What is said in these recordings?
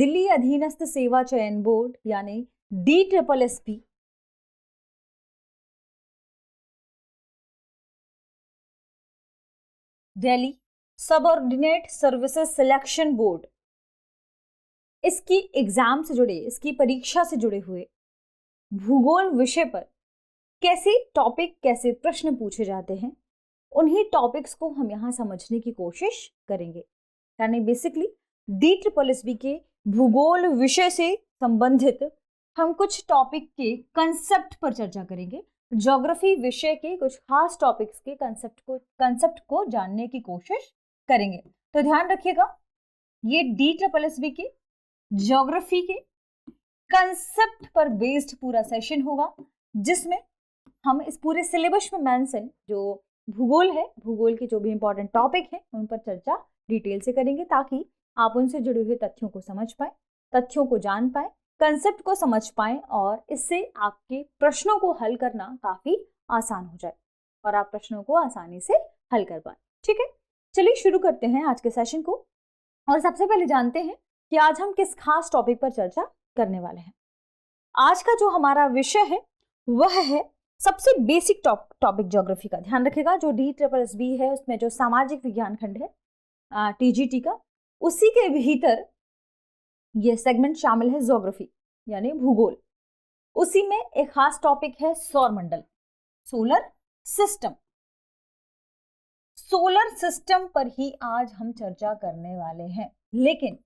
दिल्ली अधीनस्थ सेवा चयन बोर्ड यानी DSSB, Delhi subordinate services selection board, इसकी एग्जाम से जुड़े, इसकी परीक्षा से जुड़े हुए भूगोल विषय पर कैसे टॉपिक, कैसे प्रश्न पूछे जाते हैं, उन्हीं टॉपिक्स को हम यहाँ समझने की कोशिश करेंगे। यानी बेसिकली DSSB के भूगोल विषय से संबंधित हम कुछ टॉपिक के कंसेप्ट पर चर्चा करेंगे। ज्योग्राफी विषय के कुछ खास टॉपिक्स के कंसेप्ट को जानने की कोशिश करेंगे। तो ध्यान रखिएगा, ये DSSB के ज्योग्राफी के कंसेप्ट पर बेस्ड पूरा सेशन होगा, जिसमें हम इस पूरे सिलेबस में मेंशन जो भूगोल है, भूगोल के जो भी इंपॉर्टेंट टॉपिक है उन पर चर्चा डिटेल से करेंगे, ताकि आप उनसे जुड़े हुए तथ्यों को समझ पाए, तथ्यों को जान पाए, कंसेप्ट को समझ पाए और इससे आपके प्रश्नों को हल करना काफी आसान हो जाए और आप प्रश्नों को आसानी से हल कर पाए। ठीक है, चलिए शुरू करते हैं आज के सेशन को। और सबसे पहले जानते हैं कि आज हम किस खास टॉपिक पर चर्चा करने वाले हैं। आज का जो हमारा विषय है वह है सबसे बेसिक टॉपिक ज्योग्राफी का। ध्यान रखिएगा, जो DSSB है उसमें जो सामाजिक विज्ञान खंड है TGT का, उसी के भीतर यह सेगमेंट शामिल है ज्योग्राफी यानी भूगोल। उसी में एक खास टॉपिक है सौरमंडल, सोलर सिस्टम। सोलर सिस्टम पर ही आज हम चर्चा करने वाले हैं, लेकिन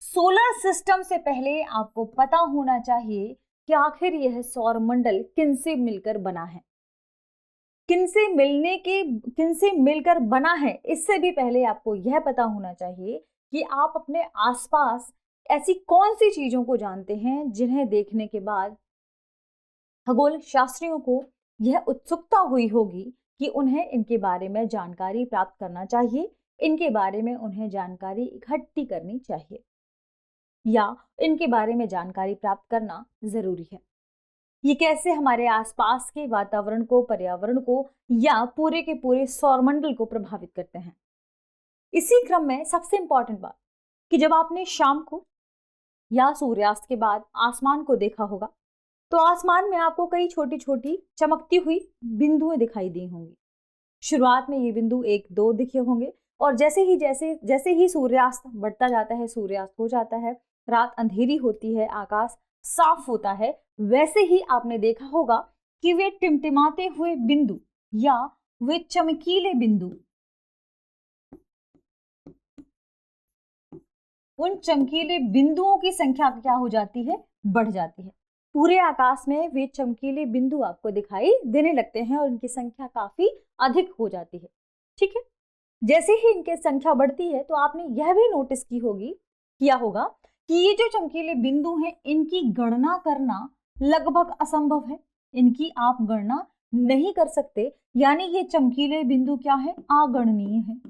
सोलर सिस्टम से पहले आपको पता होना चाहिए कि आखिर यह सौरमंडल किनसे मिलकर बना है, किनसे मिलकर बना है। इससे भी पहले आपको यह पता होना चाहिए कि आप अपने आसपास ऐसी कौन सी चीजों को जानते हैं जिन्हें देखने के बाद खगोल शास्त्रियों को यह उत्सुकता हुई होगी कि उन्हें इनके बारे में जानकारी प्राप्त करना चाहिए, इनके बारे में उन्हें जानकारी इकट्ठी करनी चाहिए या इनके बारे में जानकारी प्राप्त करना जरूरी है। ये कैसे हमारे आसपास के वातावरण को, पर्यावरण को या पूरे के पूरे सौरमंडल को प्रभावित करते हैं। इसी क्रम में सबसे इंपॉर्टेंट बात कि जब आपने शाम को या सूर्यास्त के बाद आसमान को देखा होगा तो आसमान में आपको कई छोटी छोटी चमकती हुई बिंदुएं दिखाई दी होंगी। शुरुआत में ये बिंदु 1, 2 दिखे होंगे और जैसे ही सूर्यास्त बढ़ता जाता है, सूर्यास्त हो जाता है, रात अंधेरी होती है, आकाश साफ होता है, वैसे ही आपने देखा होगा कि वे टिमटिमाते हुए बिंदु या वे चमकीले बिंदु, उन चमकीले बिंदुओं की संख्या क्या हो जाती है, बढ़ जाती है। पूरे आकाश में वे चमकीले बिंदु आपको दिखाई देने लगते हैं और इनकी संख्या काफी अधिक हो जाती है। ठीक है, जैसे ही इनकी संख्या बढ़ती है तो आपने यह भी नोटिस किया होगा कि ये जो चमकीले बिंदु हैं इनकी गणना करना लगभग असंभव है, इनकी आप गणना नहीं कर सकते, यानी ये चमकीले बिंदु क्या है, अगणनीय है।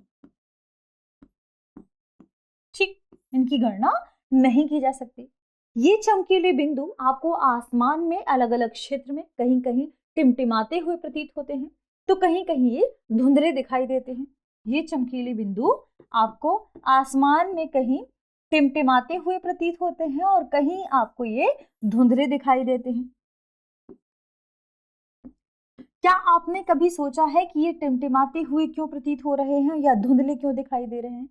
ठीक, इनकी गणना नहीं की जा सकती। ये चमकीले बिंदु आपको आसमान में अलग अलग क्षेत्र में कहीं कहीं टिमटिमाते हुए प्रतीत होते हैं तो कहीं कहीं ये धुंधले दिखाई देते हैं। ये चमकीले बिंदु आपको आसमान में कहीं टिमटिमाते हुए प्रतीत होते हैं और कहीं आपको ये धुंधले दिखाई देते हैं। क्या आपने कभी सोचा है कि ये टिमटिमाते हुए क्यों प्रतीत हो रहे हैं या धुंधले क्यों दिखाई दे रहे हैं?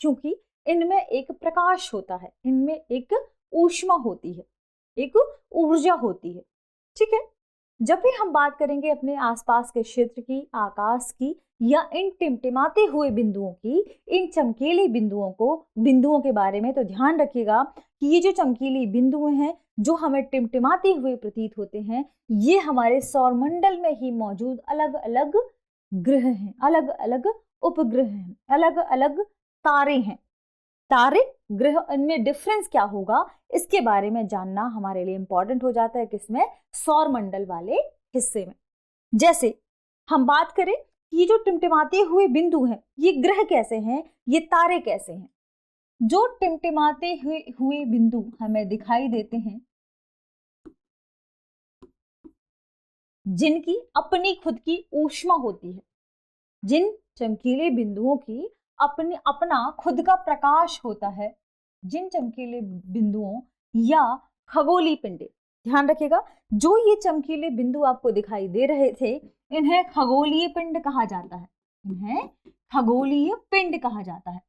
क्योंकि इनमें एक प्रकाश होता है, इनमें एक ऊष्मा होती है, एक ऊर्जा होती है। ठीक है, जब भी हम बात करेंगे अपने आसपास के क्षेत्र की, आकाश की या इन टिमटिमाते हुए बिंदुओं की, इन चमकीले बिंदुओं के बारे में, तो ध्यान रखिएगा कि ये जो चमकीली बिंदुएं हैं जो हमें टिमटिमाते हुए प्रतीत होते हैं, ये हमारे सौरमंडल में ही मौजूद अलग अलग ग्रह हैं, अलग अलग उपग्रह हैं, अलग अलग तारे हैं। तारे, ग्रह, इनमें डिफरेंस क्या होगा इसके बारे में जानना हमारे लिए इंपॉर्टेंट हो जाता है। किसमें? सौरमंडल वाले हिस्से में। जैसे हम बात करें ये जो टिमटिमाते हुए बिंदु हैं, ये ग्रह कैसे हैं, ये तारे कैसे हैं। जो टिमटिमाते हुए बिंदु हमें दिखाई देते हैं, जिनकी अपनी खुद की ऊष्मा होती है, जिन चमकीले बिंदुओं की अपना खुद का प्रकाश होता है, जिन चमकीले बिंदुओं या खगोलीय पिंड, ध्यान रखिएगा, जो ये चमकीले बिंदु आपको दिखाई दे रहे थे इन्हें खगोलीय पिंड कहा जाता है, इन्हें खगोलीय पिंड कहा जाता है।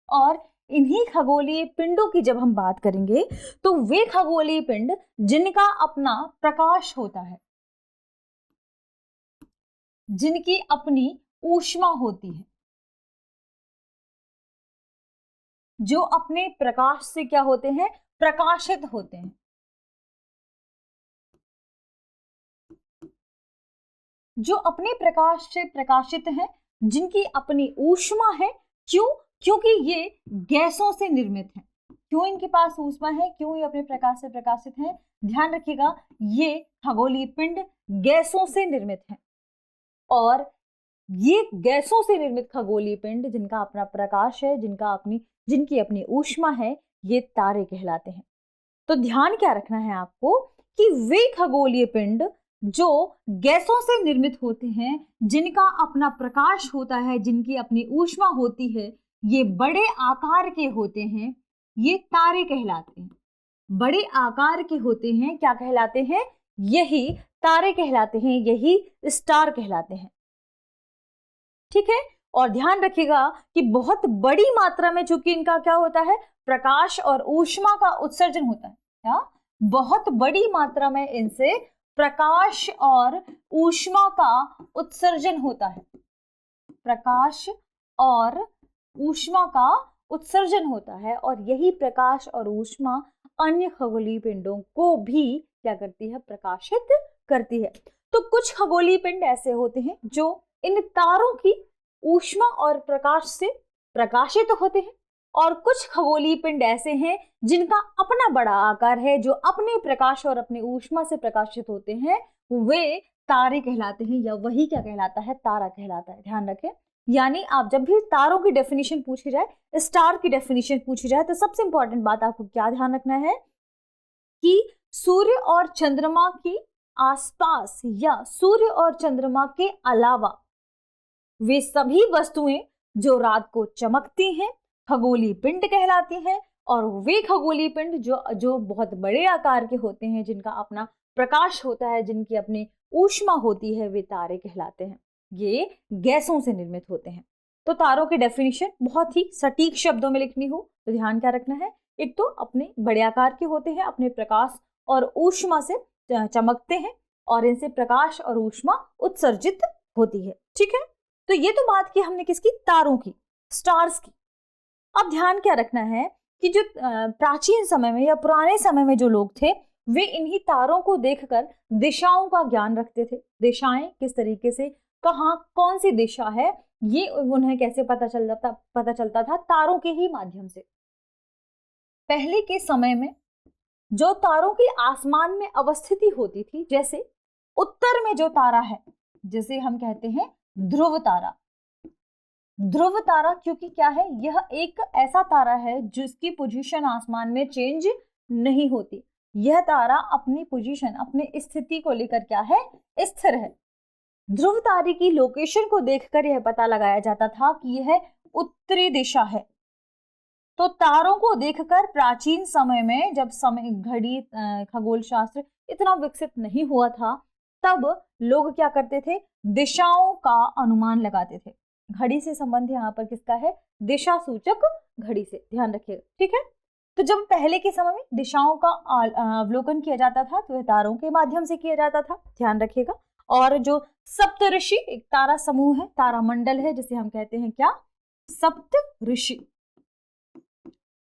और इन्हीं खगोलीय पिंडों की जब हम बात करेंगे तो वे खगोलीय पिंड जिनका अपना प्रकाश होता है, जिनकी अपनी ऊष्मा होती है, जो अपने प्रकाश से क्या होते हैं, प्रकाशित होते हैं, जो अपने प्रकाश से प्रकाशित हैं, जिनकी अपनी ऊष्मा है। क्यों? क्योंकि ये गैसों से निर्मित हैं। क्यों इनके पास ऊष्मा है, क्यों ये अपने प्रकाश से प्रकाशित हैं? ध्यान रखिएगा, ये खगोलीय पिंड गैसों से निर्मित हैं और ये गैसों से निर्मित खगोलीय पिंड जिनका अपना प्रकाश है, जिनकी अपनी ऊष्मा है, ये तारे कहलाते हैं। तो ध्यान क्या रखना है आपको कि वे खगोलीय पिंड जो गैसों से निर्मित होते हैं, जिनका अपना प्रकाश होता है, जिनकी अपनी ऊष्मा होती है, ये बड़े आकार के होते हैं, ये तारे कहलाते हैं। बड़े आकार के होते हैं, क्या कहलाते हैं? यही तारे कहलाते हैं, यही स्टार कहलाते हैं। ठीक है, और ध्यान रखिएगा कि बहुत बड़ी मात्रा में चूंकि इनका क्या होता है, प्रकाश और ऊष्मा का उत्सर्जन होता है, क्या बहुत बड़ी मात्रा में इनसे प्रकाश और ऊष्मा का उत्सर्जन होता है, प्रकाश और ऊष्मा का उत्सर्जन होता है। और यही प्रकाश और ऊष्मा अन्य खगोलीय पिंडों को भी क्या करती है, प्रकाशित करती है। तो कुछ खगोलीय पिंड ऐसे होते हैं जो इन तारों की ऊष्मा और प्रकाश से प्रकाशित होते हैं, और कुछ खगोलीय पिंड ऐसे हैं जिनका अपना बड़ा आकार है, जो अपने प्रकाश और अपने ऊष्मा से प्रकाशित होते हैं, वे तारे कहलाते हैं, या वही क्या कहलाता है, तारा कहलाता है। ध्यान रखें, यानी आप जब भी तारों की डेफिनेशन पूछी जाए, स्टार की डेफिनेशन पूछी जाए, तो सबसे इंपॉर्टेंट बात आपको क्या ध्यान रखना है कि सूर्य और चंद्रमा के आसपास या सूर्य और चंद्रमा के अलावा वे सभी वस्तुएं जो रात को चमकती हैं खगोलीय पिंड कहलाती हैं, और वे खगोलीय पिंड जो बहुत बड़े आकार के होते हैं, जिनका अपना प्रकाश होता है, जिनकी अपनी ऊष्मा होती है, वे तारे कहलाते हैं। ये गैसों से निर्मित होते हैं। तो तारों की डेफिनेशन बहुत ही सटीक शब्दों में लिखनी हो तो ध्यान क्या रखना है, एक तो अपने बड़े आकार के होते हैं, अपने प्रकाश और ऊष्मा से चमकते हैं, और इनसे प्रकाश और ऊष्मा उत्सर्जित होती है। ठीक है, तो ये तो बात की हमने किसकी, तारों की, स्टार्स की। अब ध्यान क्या रखना है कि जो प्राचीन समय में या पुराने समय में जो लोग थे, वे इन्हीं तारों को देखकर दिशाओं का ज्ञान रखते थे। दिशाएं किस तरीके से, कहाँ कौन सी दिशा है, ये उन्हें कैसे पता चलता था, तारों के ही माध्यम से। पहले के समय में जो तारों की आसमान में अवस्थिति होती थी, जैसे उत्तर में जो तारा है, जिसे हम कहते हैं ध्रुव तारा। ध्रुव तारा क्योंकि क्या है, यह एक ऐसा तारा है जिसकी पोजीशन आसमान में चेंज नहीं होती। यह तारा अपनी पोजीशन, अपनी स्थिति को लेकर क्या है, स्थिर है। ध्रुव तारे की लोकेशन को देखकर यह पता लगाया जाता था कि यह उत्तरी दिशा है। तो तारों को देखकर प्राचीन समय में, जब समय घड़ी खगोल शास्त्र इतना विकसित नहीं हुआ था, तब लोग क्या करते थे, दिशाओं का अनुमान लगाते थे। घड़ी से संबंध यहाँ पर किसका है, दिशा सूचक घड़ी से, ध्यान रखिएगा। ठीक है, तो जब पहले के समय में दिशाओं का अवलोकन किया जाता था तो वह तारों के माध्यम से किया जाता था, ध्यान रखिएगा। और जो सप्तऋषि, एक तारा समूह है, तारा मंडल है, जिसे हम कहते हैं क्या, सप्तऋषि।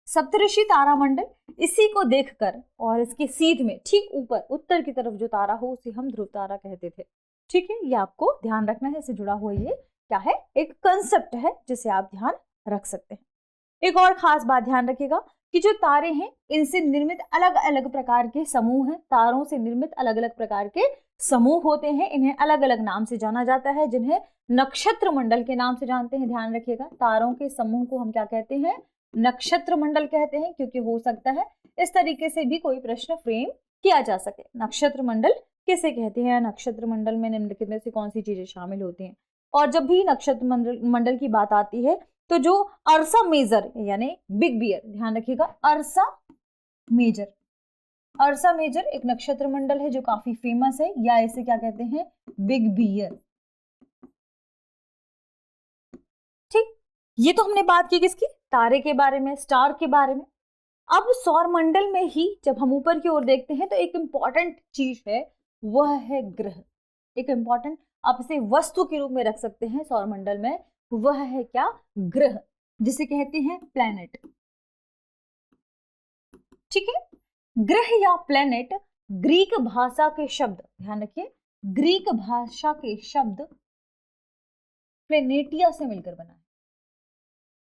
सप्तऋषि तारा मंडल, इसी को देखकर और इसके सीध में ठीक ऊपर उत्तर की तरफ जो तारा हो उसे हम ध्रुव तारा कहते थे। ठीक है, ये आपको ध्यान रखना है, इससे जुड़ा हुआ ये क्या है, एक कंसेप्ट है जिसे आप ध्यान रख सकते हैं। एक और खास बात ध्यान रखिएगा कि जो तारे हैं इनसे निर्मित अलग अलग प्रकार के समूह हैं। तारों से निर्मित अलग अलग प्रकार के समूह होते हैं, इन्हें अलग अलग नाम से जाना जाता है, जिन्हें नक्षत्र मंडल के नाम से जानते हैं। ध्यान रखिएगा, तारों के समूह को हम क्या कहते हैं, नक्षत्र मंडल कहते हैं, क्योंकि हो सकता है इस तरीके से भी कोई प्रश्न फ्रेम किया जा सके। नक्षत्र मंडल किसे कहते हैं, नक्षत्र मंडल में निम्नलिखित में से कौन सी चीजें शामिल होती हैं। और जब भी नक्षत्र मंडल की बात आती है तो जो अर्सा मेजर यानी बिग बियर, ध्यान रखिएगा, अर्सा मेजर, अर्सा मेजर एक नक्षत्र मंडल है जो काफी फेमस है, या इसे क्या कहते हैं, बिग बियर। ठीक, ये तो हमने बात की किसकी, तारे के बारे में, स्टार के बारे में। अब सौर मंडल में ही जब हम ऊपर की ओर देखते हैं तो एक इंपॉर्टेंट चीज है, वह है ग्रह। एक इंपॉर्टेंट, आप इसे वस्तु के रूप में रख सकते हैं सौर मंडल में, वह है क्या, ग्रह, जिसे कहते हैं प्लैनेट। ठीक है, ग्रह या प्लैनेट ग्रीक भाषा के शब्द, ध्यान रखिए, ग्रीक भाषा के शब्द प्लेनेटिया से मिलकर बना है।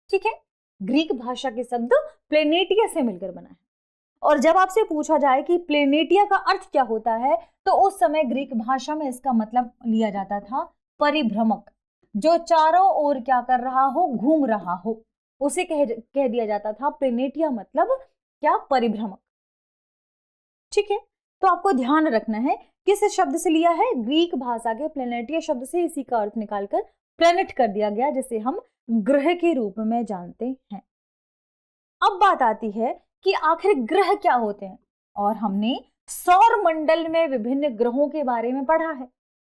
ठीक है, ग्रीक भाषा के शब्द प्लेनेटिया से मिलकर बना है। और जब आपसे पूछा जाए कि प्लेनेटिया का अर्थ क्या होता है, तो उस समय ग्रीक भाषा में इसका मतलब लिया जाता था परिभ्रमक, जो चारों ओर क्या कर रहा हो, घूम रहा हो, उसे कह दिया जाता था प्लेनेटिया, मतलब क्या, परिभ्रमक। ठीक है, तो आपको ध्यान रखना है किस शब्द से लिया है, ग्रीक भाषा के प्लेनेटिया शब्द से इसी का अर्थ निकालकर प्लेनेट कर दिया गया, जिसे हम ग्रह के रूप में जानते हैं। अब बात आती है कि आखिर ग्रह क्या होते हैं, और हमने सौर मंडल में विभिन्न ग्रहों के बारे में पढ़ा है,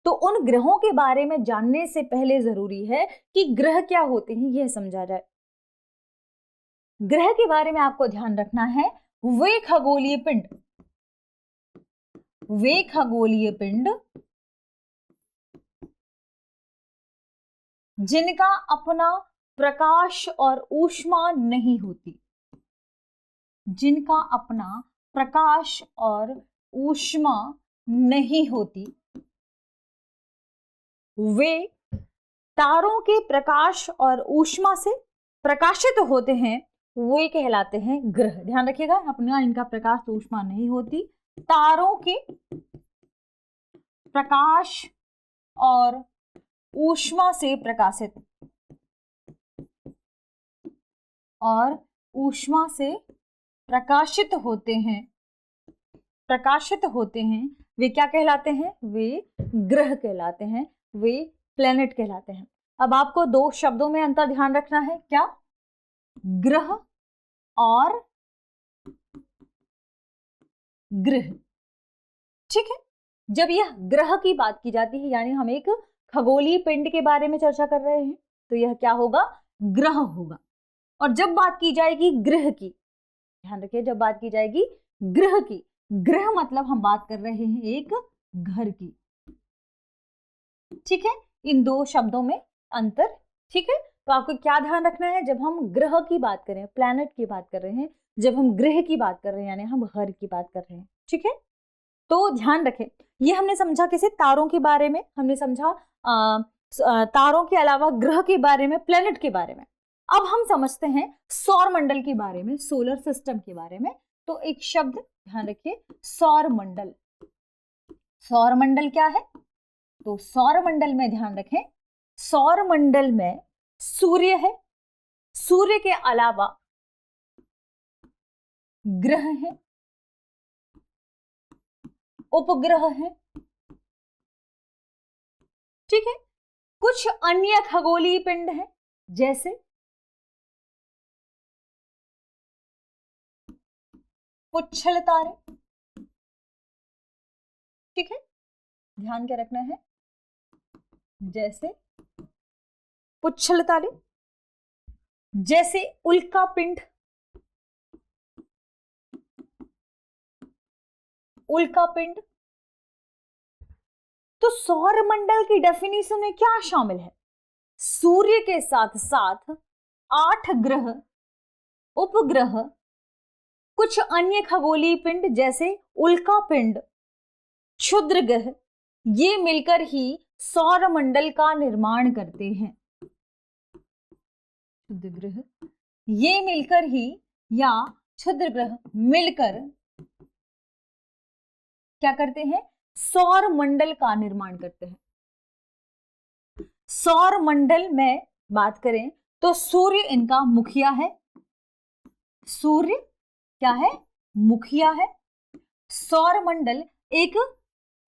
तो उन ग्रहों के बारे में जानने से पहले जरूरी है कि ग्रह क्या होते हैं यह समझा जाए। ग्रह के बारे में आपको ध्यान रखना है, वे खगोलीय पिंड, वे खगोलीय पिंड जिनका अपना प्रकाश और ऊष्मा नहीं होती, जिनका अपना प्रकाश और ऊष्मा नहीं होती, वे तारों के प्रकाश और ऊष्मा से प्रकाशित होते हैं, वे कहलाते हैं ग्रह। ध्यान रखिएगा, अपना इनका प्रकाश ऊष्मा नहीं होती, तारों के प्रकाश और ऊष्मा से प्रकाशित, और ऊष्मा से प्रकाशित होते हैं, प्रकाशित होते हैं, वे क्या कहलाते हैं, वे ग्रह कहलाते हैं, वे प्लेनेट कहलाते हैं। अब आपको दो शब्दों में अंतर ध्यान रखना है, क्या, ग्रह और ग्रह। ठीक है, जब यह ग्रह की बात की जाती है, यानी हम एक खगोलीय पिंड के बारे में चर्चा कर रहे हैं, तो यह क्या होगा, ग्रह होगा। और जब बात की जाएगी ग्रह की, ध्यान रखिए, जब बात की जाएगी ग्रह की, ग्रह मतलब हम बात कर रहे हैं एक घर की। ठीक है, इन दो शब्दों में अंतर। ठीक है, तो आपको क्या ध्यान रखना है, जब हम ग्रह की बात कर रहे हैं, प्लैनेट की बात कर रहे हैं, जब हम ग्रह की बात कर रहे हैं, यानी हम घर की बात कर रहे हैं। ठीक है, तो ध्यान रखें, ये हमने समझा किसे, तारों के बारे में, हमने समझा तारों के अलावा ग्रह के बारे में, प्लेनेट के बारे में। अब हम समझते हैं सौर मंडल के बारे में, सोलर सिस्टम के बारे में। तो एक शब्द ध्यान रखिए, सौर मंडल। सौर मंडल क्या है, तो सौर मंडल में ध्यान रखें, सौर मंडल में सूर्य है, सूर्य के अलावा ग्रह है, उपग्रह है। ठीक है, कुछ अन्य खगोलीय पिंड हैं, जैसे पुच्छल तारे। ठीक है, ध्यान क्या रखना है, जैसे पुच्छल तारे, जैसे उल्का पिंड, उल्का पिंड। तो सौर मंडल की डेफिनेशन में क्या शामिल है, सूर्य के साथ साथ 8 ग्रह, उपग्रह, कुछ अन्य खगोलीय पिंड जैसे उल्का पिंड, क्षुद्र ग्रह, ये मिलकर ही सौर मंडल का निर्माण करते हैं। क्षुद्र ग्रह ये मिलकर ही, या क्षुद्र ग्रह मिलकर क्या करते हैं, सौर मंडल का निर्माण करते हैं। सौर मंडल में बात करें तो सूर्य इनका मुखिया है, सूर्य क्या है, मुखिया है। सौर मंडल एक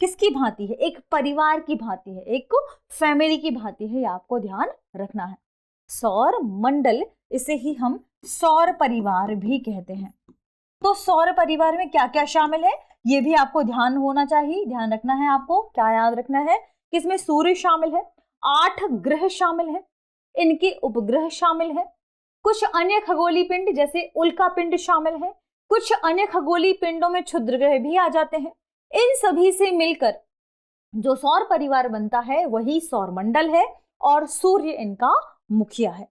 किसकी भांति है, एक परिवार की भांति है, एक फैमिली की भांति है, ये आपको ध्यान रखना है। सौर मंडल, इसे ही हम सौर परिवार भी कहते हैं। तो सौर परिवार में क्या क्या शामिल है ये भी आपको ध्यान होना चाहिए, ध्यान रखना है आपको। क्या याद रखना है कि इसमें सूर्य शामिल है, 8 ग्रह शामिल है, इनके उपग्रह शामिल है, कुछ अन्य खगोलीय पिंड जैसे उल्का पिंड शामिल है, कुछ अन्य खगोलीय पिंडों में क्षुद्र ग्रह भी आ जाते हैं। इन सभी से मिलकर जो सौर परिवार बनता है वही सौर मंडल है और सूर्य इनका मुखिया है।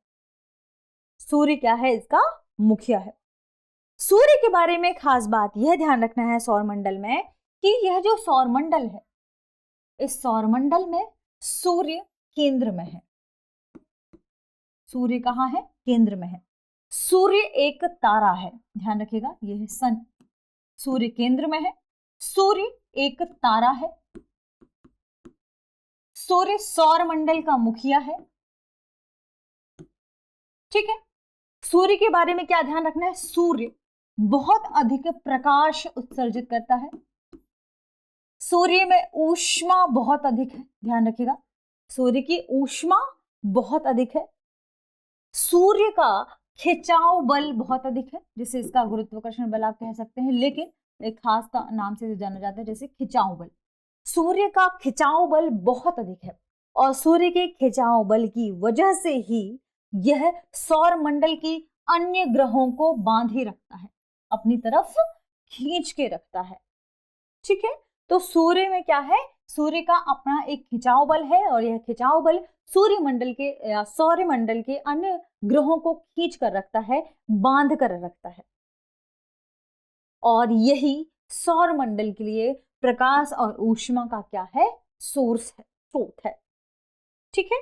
सूर्य क्या है? इसका मुखिया है। सूर्य के बारे में खास बात यह ध्यान रखना है सौर मंडल में कि यह जो सौर मंडल है, इस सौर मंडल में सूर्य केंद्र में है। सूर्य कहाँ है? केंद्र में है। सूर्य एक तारा है, ध्यान रखिएगा, यह है सन। सूर्य केंद्र में है, सूर्य एक तारा है, सूर्य सौर मंडल का मुखिया है। ठीक है। सूर्य के बारे में क्या ध्यान रखना है? सूर्य बहुत अधिक प्रकाश उत्सर्जित करता है, सूर्य में ऊष्मा बहुत अधिक है, ध्यान रखिएगा, सूर्य की ऊष्मा बहुत अधिक है, सूर्य का खिंचाव बल बहुत अधिक है, जिसे इसका गुरुत्वाकर्षण बल आप कह सकते हैं, लेकिन एक खास का नाम से जाना जाता है जैसे खिंचाव बल। सूर्य का खिंचाव बल बहुत अधिक है और सूर्य के खिंचाव बल की वजह से ही यह सौर मंडल की अन्य ग्रहों को बांधे रखता है, अपनी तरफ खींच के रखता है। ठीक है। तो सूर्य में क्या है? सूर्य का अपना एक खिंचाव बल है और यह खिंचाव बल सूर्य मंडल के या सौर मंडल के अन्य ग्रहों को खींच कर रखता है, बांध कर रखता है, और यही सौर मंडल के लिए प्रकाश और ऊष्मा का क्या है? सोर्स है, स्रोत है। ठीक है।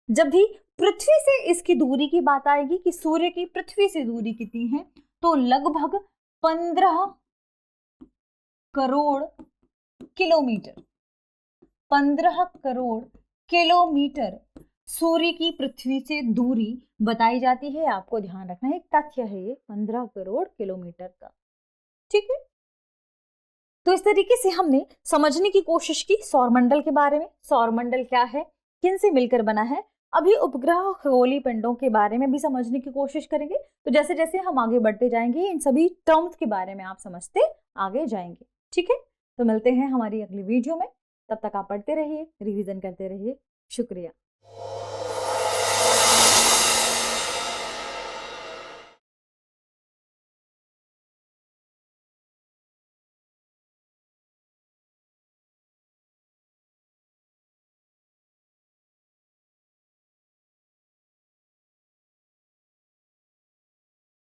जब भी पृथ्वी से इसकी दूरी की बात आएगी कि सूर्य की पृथ्वी से दूरी कितनी है, तो लगभग 15 करोड़ किलोमीटर, 15 करोड़ किलोमीटर सूर्य की पृथ्वी से दूरी बताई जाती है। आपको ध्यान रखना है, एक तथ्य है ये 15 करोड़ किलोमीटर का। ठीक है। तो इस तरीके से हमने समझने की कोशिश की सौरमंडल के बारे में, सौरमंडल क्या है, किन से मिलकर बना है। अभी उपग्रह और खगोलीय पिंडों के बारे में भी समझने की कोशिश करेंगे। तो जैसे जैसे हम आगे बढ़ते जाएंगे इन सभी टर्म्स के बारे में आप समझते आगे जाएंगे। ठीक है। तो मिलते हैं हमारी अगली वीडियो में, तब तक आप पढ़ते रहिए, रिवीजन करते रहिए। शुक्रिया।